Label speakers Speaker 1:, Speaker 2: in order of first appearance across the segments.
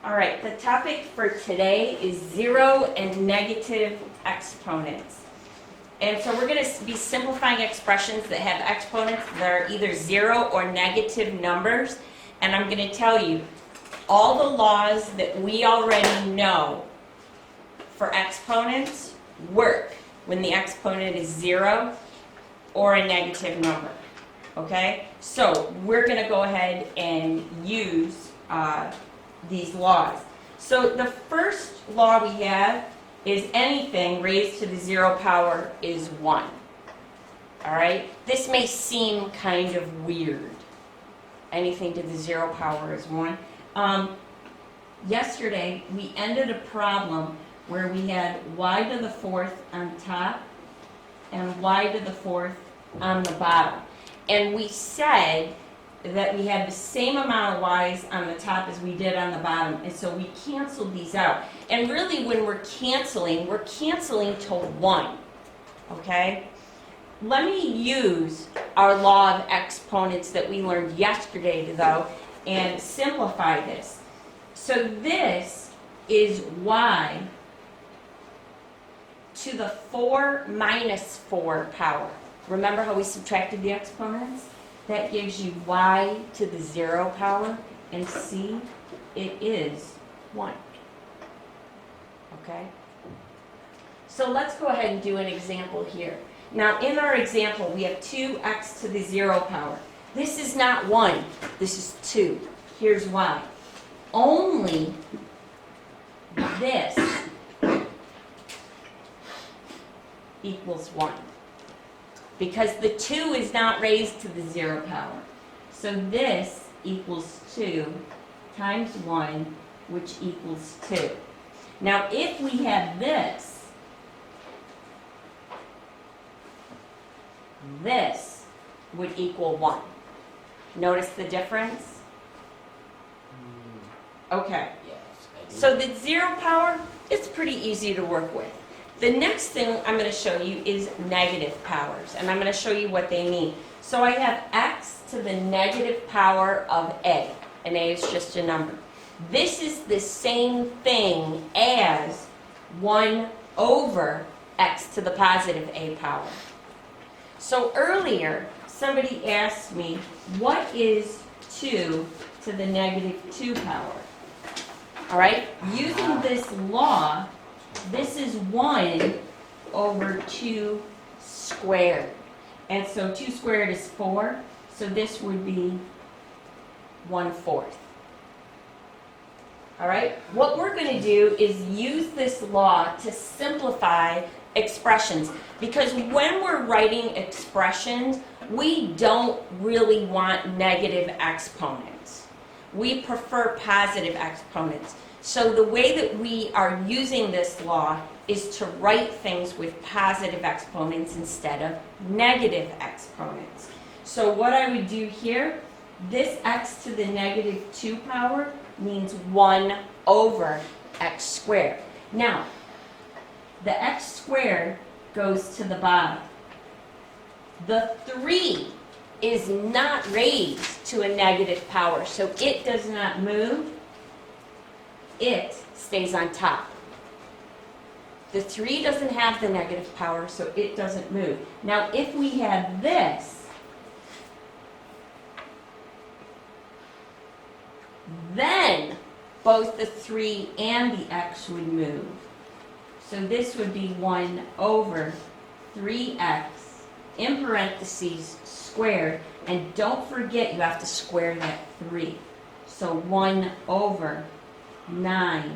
Speaker 1: All right, the topic for today is zero and negative exponents. And so we're going to be simplifying expressions that have exponents that are either zero or negative numbers. And I'm going to tell you all the laws that we already know for exponents work when the exponent is zero or a negative number. Okay? So we're going to go ahead and use these laws. So the first law we have is anything raised to the zero power is 1. All right? This may seem kind of weird. Anything to the zero power is 1. Yesterday, we ended a problem where we had y to the 4th on top and y to the 4th on the bottom. And we said that we had the same amount of y's on the top as we did on the bottom, and so we canceled these out. And really, when we're canceling to 1, okay? Let me use our law of exponents that we learned yesterday, though, and simplify this. So this is y to the 4 minus 4 power. Remember how we subtracted the exponents? That gives you y to the 0 power, and see, it is 1. Okay? So let's go ahead and do an example here. Now, in our example, we have 2x to the 0 power. This is not 1. This is 2. Here's why. Only this equals 1. Because the 2 is not raised to the 0 power. So this equals 2 times 1, which equals 2. Now, if we had this would equal 1. Notice the difference? Okay. So the 0 power, it's pretty easy to work with. The next thing I'm going to show you is negative powers, and I'm going to show you what they mean. So I have x to the negative power of a, and a is just a number. This is the same thing as 1 over x to the positive a power. So earlier, somebody asked me, what is 2 to the negative 2 power? All right, using this law, this is 1 over 2 squared. And so 2 squared is 4, so this would be 1/4. All right, what we're going to do is use this law to simplify expressions, because when we're writing expressions, we don't really want negative exponents. We prefer positive exponents. So the way that we are using this law is to write things with positive exponents instead of negative exponents. So what I would do here, this x to the negative 2 power means 1 over x squared. Now, the x squared goes to the bottom. The 3 is not raised to a negative power, so it does not move. It stays on top. The 3 doesn't have the negative power, so it doesn't move. Now, if we had this, then both the 3 and the x would move. So this would be 1 over 3x in parentheses squared, and don't forget you have to square that 3. So 1 over 9x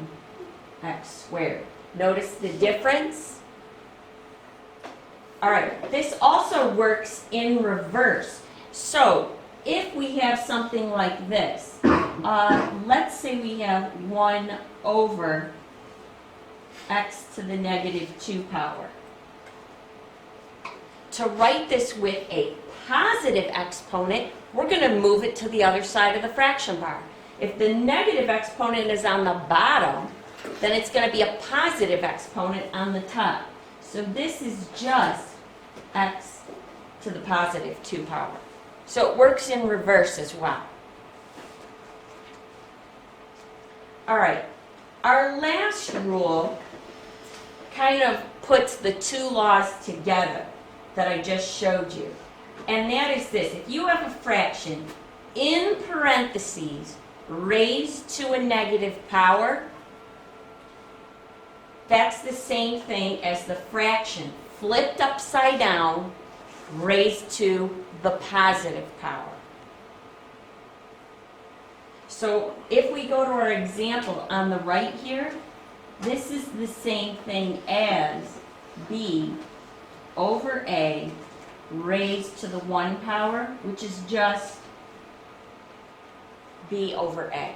Speaker 1: squared. Notice the difference? All right, this also works in reverse. So if we have something like this, let's say we have 1 over x to the negative 2 power. To write this with a positive exponent, we're going to move it to the other side of the fraction bar. If the negative exponent is on the bottom, then it's going to be a positive exponent on the top. So this is just x to the positive 2 power. So it works in reverse as well. All right, our last rule kind of puts the two laws together that I just showed you. And that is this: if you have a fraction in parentheses raised to a negative power, that's the same thing as the fraction flipped upside down raised to the positive power. So if we go to our example on the right here, this is the same thing as b over a raised to the 1 power, which is just b over a.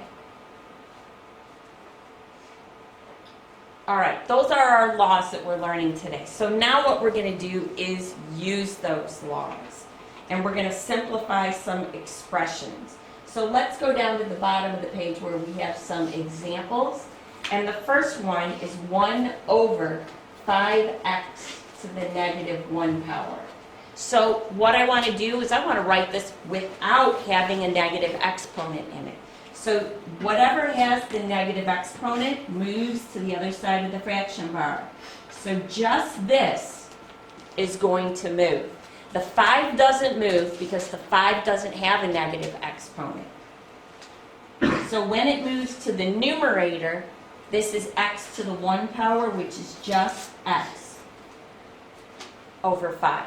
Speaker 1: All right, those are our laws that we're learning today. So now what we're going to do is use those laws. And we're going to simplify some expressions. So let's go down to the bottom of the page where we have some examples. And the first one is 1 over 5x to the negative 1 power. So what I want to do is I want to write this without having a negative exponent in it. So whatever has the negative exponent moves to the other side of the fraction bar. So just this is going to move. The 5 doesn't move because the 5 doesn't have a negative exponent. So when it moves to the numerator, this is x to the 1 power, which is just x over 5.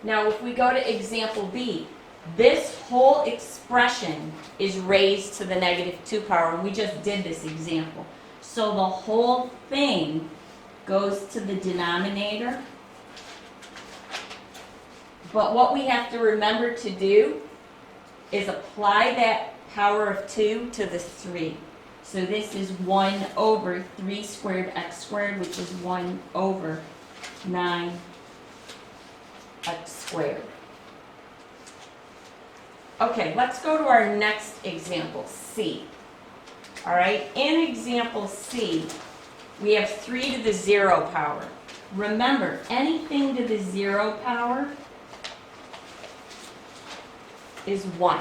Speaker 1: Now if we go to example B, this whole expression is raised to the negative 2 power, and we just did this example. So the whole thing goes to the denominator. But what we have to remember to do is apply that power of 2 to the 3. So this is 1 over 3 squared x squared, which is 1 over 9x squared. Okay, let's go to our next example, C. All right, in example C, we have 3 to the 0 power. Remember, anything to the 0 power is 1.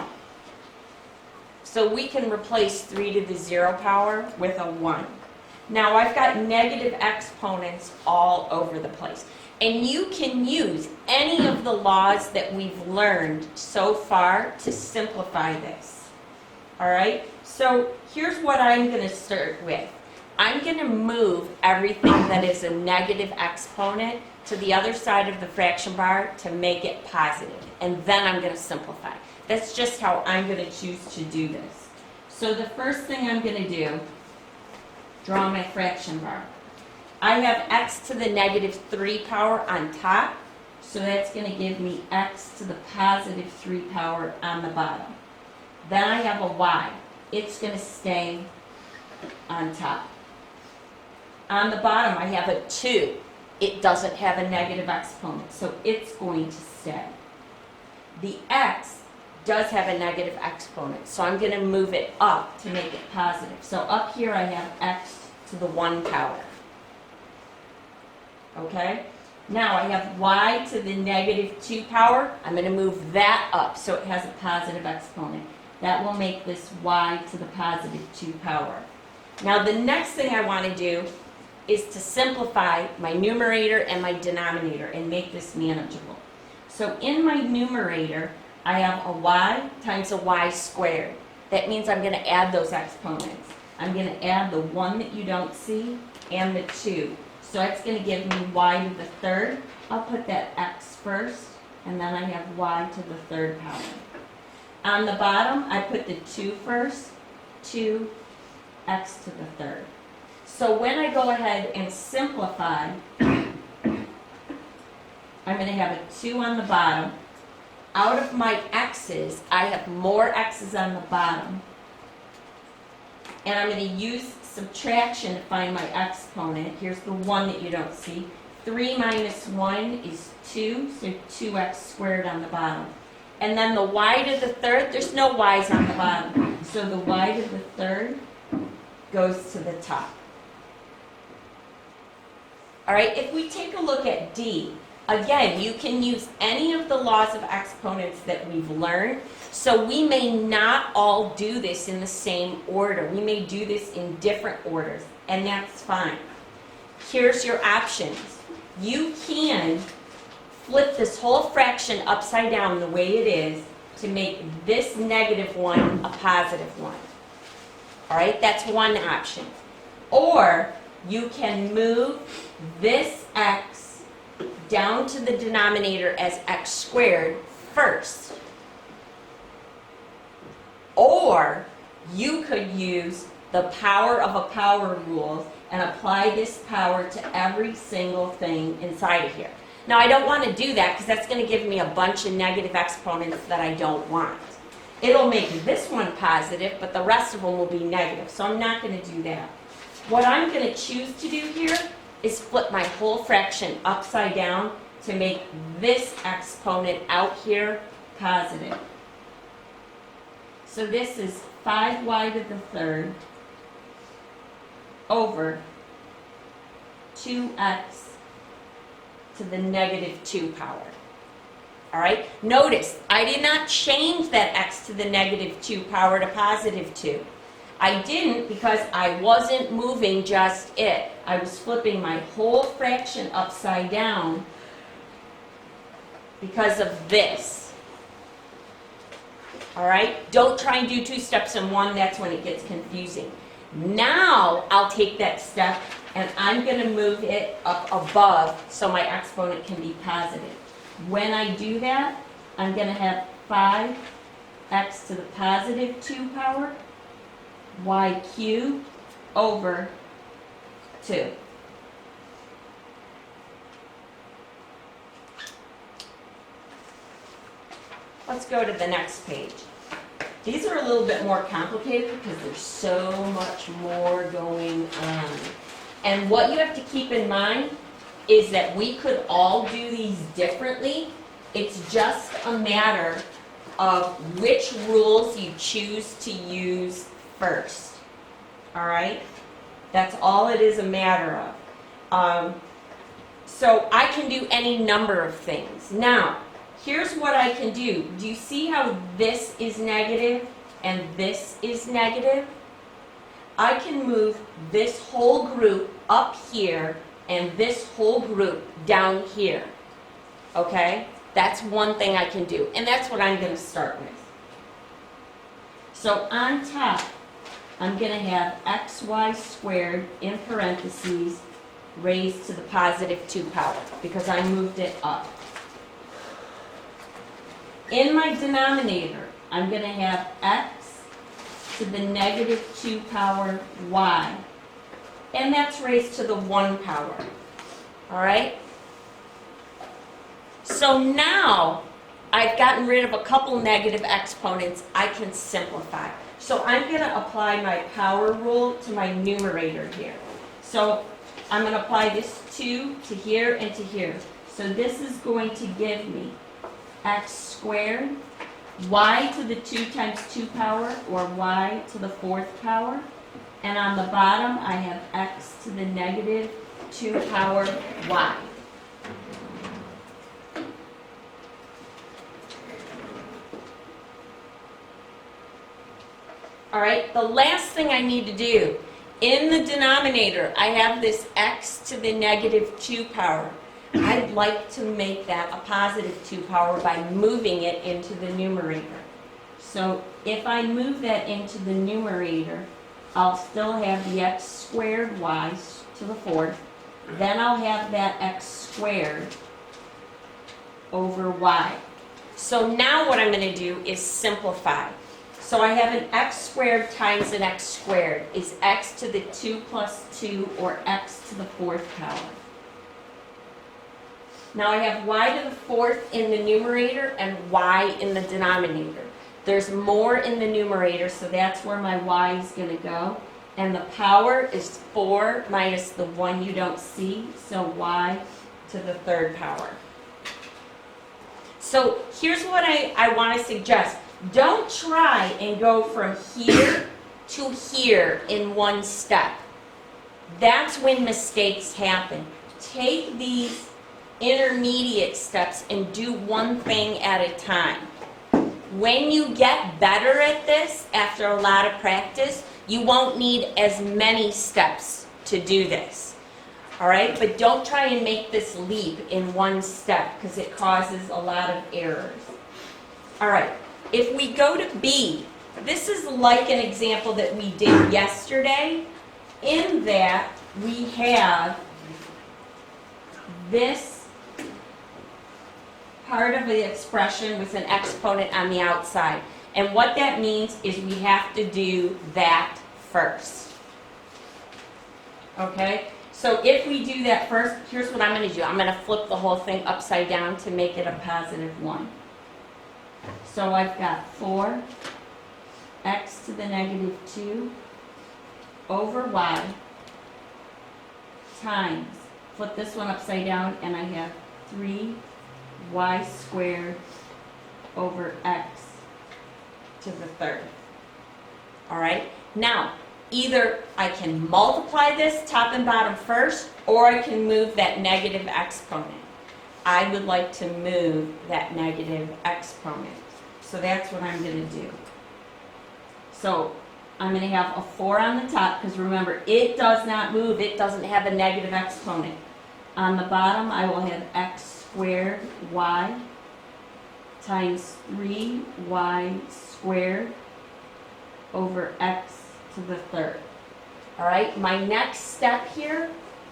Speaker 1: So we can replace 3 to the 0 power with a 1. Now I've got negative exponents all over the place. And you can use any of the laws that we've learned so far to simplify this. All right? So here's what I'm going to start with. I'm going to move everything that is a negative exponent to the other side of the fraction bar to make it positive. And then I'm going to simplify. That's just how I'm going to choose to do this. So the first thing I'm going to do, draw my fraction bar. I have x to the negative 3 power on top, so that's going to give me x to the positive 3 power on the bottom. Then I have a y. It's going to stay on top. On the bottom, I have a 2. It doesn't have a negative exponent, so it's going to stay. The x does have a negative exponent, so I'm going to move it up to make it positive. So up here I have x to the 1 power. Okay? Now I have y to the negative 2 power. I'm going to move that up so it has a positive exponent. That will make this y to the positive 2 power. Now the next thing I want to do is to simplify my numerator and my denominator and make this manageable. So in my numerator, I have a y times a y squared. That means I'm going to add those exponents. I'm going to add the 1 that you don't see and the 2. So that's going to give me y to the 3rd. I'll put that x first, and then I have y to the 3rd power. On the bottom, I put the 2 first, 2x to the 3rd. So when I go ahead and simplify, I'm going to have a 2 on the bottom. Out of my x's, I have more x's on the bottom. And I'm going to use subtraction to find my exponent. Here's the 1 that you don't see. 3 minus 1 is 2, so 2x squared on the bottom. And then the y to the 3rd, there's no y's on the bottom. So the y to the 3rd goes to the top. All right, if we take a look at D, Again, you can use any of the laws of exponents that we've learned. So we may not all do this in the same order. We may do this in different orders, and that's fine. Here's your options. You can flip this whole fraction upside down the way it is to make this negative one a positive one. All right, that's one option. Or you can move this x down to the denominator as x squared first. Or you could use the power of a power rule and apply this power to every single thing inside of here. Now I don't want to do that because that's going to give me a bunch of negative exponents that I don't want. It'll make this one positive, but the rest of them will be negative, so I'm not going to do that. What I'm going to choose to do here is flip my whole fraction upside down to make this exponent out here positive. So this is 5y to the third over 2x to the negative 2 power. All right? Notice, I did not change that x to the negative 2 power to positive 2. I didn't because I wasn't moving just it. I was flipping my whole fraction upside down because of this. All right? Don't try and do 2 steps in one. That's when it gets confusing. Now I'll take that step and I'm going to move it up above so my exponent can be positive. When I do that, I'm going to have 5x to the positive 2 power y cubed over 2. Let's go to the next page. These are a little bit more complicated because there's so much more going on. And what you have to keep in mind is that we could all do these differently. It's just a matter of which rules you choose to use first. All right? That's all it is a matter of. So I can do any number of things. Now, here's what I can do. Do you see how this is negative and this is negative? I can move this whole group up here and this whole group down here. Okay? That's one thing I can do. And that's what I'm going to start with. So on top, I'm going to have xy squared in parentheses raised to the positive 2 power because I moved it up. In my denominator, I'm going to have x to the negative 2 power y. And that's raised to the 1 power. All right? So now I've gotten rid of a couple negative exponents. I can simplify. So I'm going to apply my power rule to my numerator here. So I'm going to apply this 2 to here and to here. So this is going to give me x squared, y to the 2 times 2 power, or y to the 4th power. And on the bottom, I have x to the negative 2 power y. All right, the last thing I need to do, in the denominator, I have this x to the negative 2 power. I'd like to make that a positive 2 power by moving it into the numerator. So if I move that into the numerator, I'll still have the x squared y to the 4th. Then I'll have that x squared over y. So now what I'm going to do is simplify. So I have an x squared times an x squared is x to the 2 plus 2, or x to the 4th power. Now I have y to the 4th in the numerator and y in the denominator. There's more in the numerator, so that's where my y is going to go. And the power is 4 minus the 1 you don't see, so y to the 3rd power. So here's what I want to suggest. Don't try and go from here to here in one step. That's when mistakes happen. Take these intermediate steps and do one thing at a time. When you get better at this, after a lot of practice, you won't need as many steps to do this. All right, but don't try and make this leap in one step because it causes a lot of errors. All right, if we go to B, this is like an example that we did yesterday, in that we have this part of the expression with an exponent on the outside. And what that means is we have to do that first. Okay? So if we do that first, here's what I'm going to do. I'm going to flip the whole thing upside down to make it a positive 1. So I've got 4 x to the negative 2 over y times, flip this one upside down, and I have 3y squared over x to the third. All right? Now, either I can multiply this top and bottom first, or I can move that negative exponent. I would like to move that negative exponent. So that's what I'm going to do. So I'm going to have a 4 on the top, because remember, it does not move. It doesn't have a negative exponent. On the bottom, I will have x squared y times 3y squared over x to the third. All right, my next step here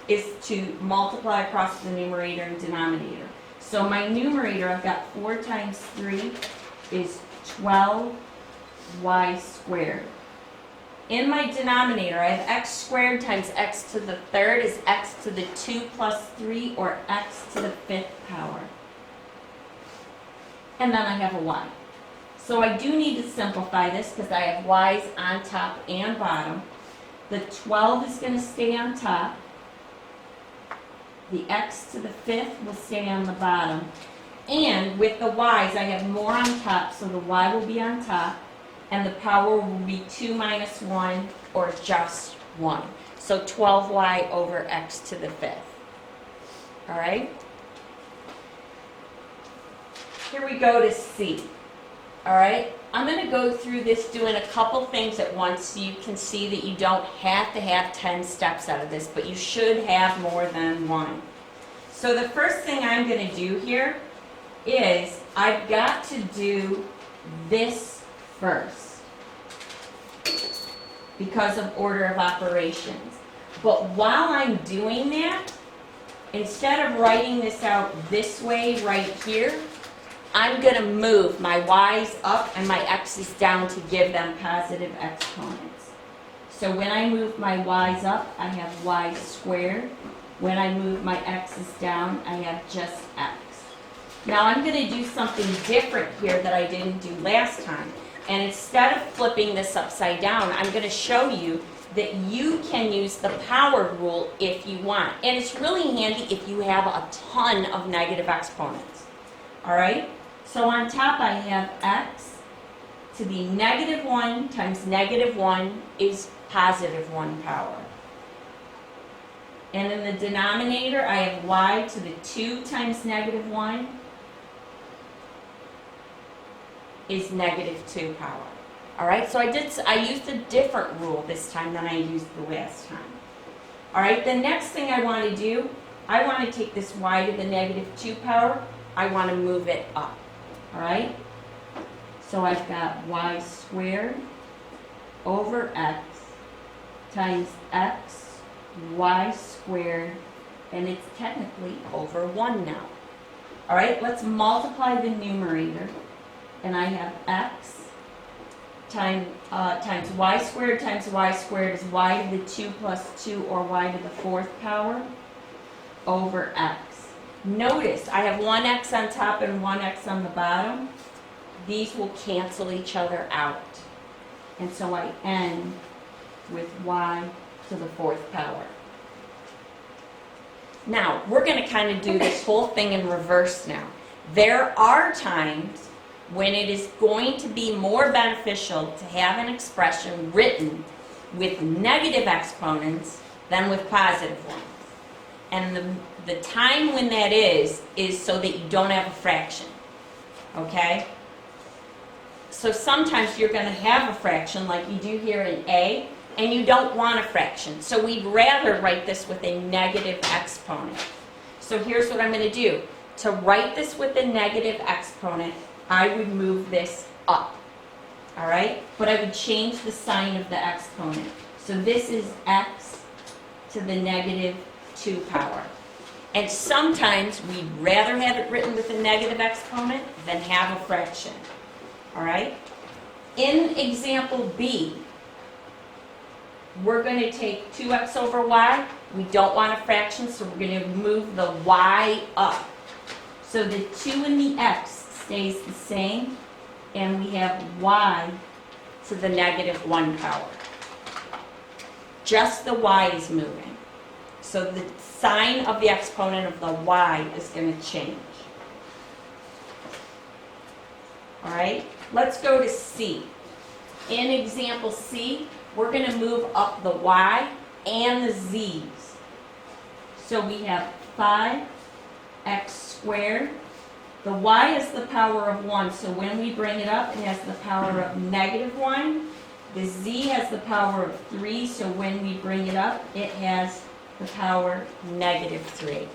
Speaker 1: is to multiply across the numerator and denominator. So my numerator, I've got 4 times 3 is 12y squared. In my denominator, I have x squared times x to the third is x to the 2 plus 3, or x to the 5th power. And then I have a y. So I do need to simplify this because I have y's on top and bottom. The 12 is going to stay on top. The x to the 5th will stay on the bottom. And with the y's, I have more on top, so the y will be on top. And the power will be 2 minus 1, or just 1. So 12y over x to the 5th. All right? Here we go to C. All right? I'm going to go through this doing a couple things at once so you can see that you don't have to have 10 steps out of this, but you should have more than one. So the first thing I'm going to do here is I've got to do this first because of order of operations. But while I'm doing that, instead of writing this out this way right here, I'm going to move my y's up and my x's down to give them positive exponents. So when I move my y's up, I have y squared. When I move my x's down, I have just x. Now I'm going to do something different here that I didn't do last time. And instead of flipping this upside down, I'm going to show you that you can use the power rule if you want. And it's really handy if you have a ton of negative exponents. All right? So on top I have x to the negative 1 times negative 1 is positive 1 power. And in the denominator I have y to the 2 times negative 1 is negative 2 power. All right, so I used a different rule this time than I used the last time. All right, the next thing I want to do, I want to take this y to the negative 2 power, I want to move it up. All right, so I've got y squared over x times x y squared, and it's technically over 1 now. All right, let's multiply the numerator. And I have x times y squared is y to the 2 plus 2, or y to the 4th power, over x. Notice I have 1x on top and 1x on the bottom. These will cancel each other out. And so I end with y to the 4th power. Now, we're going to kind of do this whole thing in reverse now. There are times when it is going to be more beneficial to have an expression written with negative exponents than with positive ones. And the time when that is so that you don't have a fraction, okay? So sometimes you're going to have a fraction like you do here in A, and you don't want a fraction. So we'd rather write this with a negative exponent. So here's what I'm going to do. To write this with a negative exponent, I would move this up, all right? But I would change the sign of the exponent. So this is x to the negative 2 power. And sometimes we'd rather have it written with a negative exponent than have a fraction, all right? In example B, we're going to take 2x over y. We don't want a fraction, so we're going to move the y up. So the 2 and the x stays the same, and we have y to the negative 1 power. Just the y is moving. So the sign of the exponent of the y is going to change. All right, let's go to C. In example C, we're going to move up the y and the z's. So we have 5x squared. The y is the power of 1, so when we bring it up, it has the power of negative 1. The z has the power of 3, so when we bring it up, it has the power negative 3.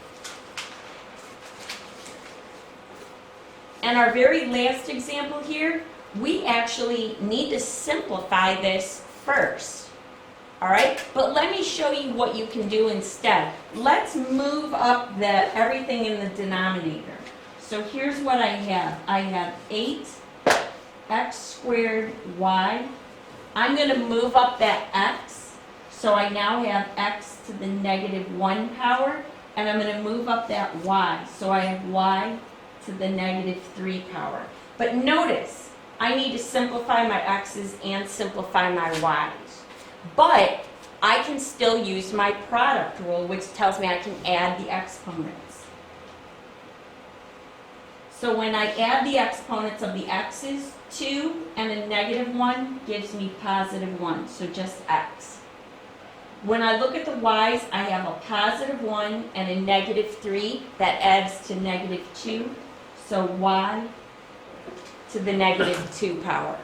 Speaker 1: And our very last example here, we actually need to simplify this first. All right, but let me show you what you can do instead. Let's move up everything in the denominator. So here's what I have. I have 8x squared y. I'm going to move up that x. So I now have x to the negative 1 power. And I'm going to move up that y. So I have y to the negative 3 power. But notice, I need to simplify my x's and simplify my y's. But I can still use my product rule, which tells me I can add the exponents. So when I add the exponents of the x's, 2 and a negative 1 gives me positive 1, so just x. When I look at the y's, I have a positive 1 and a negative 3. That adds to negative 2, so y to the negative 2 power.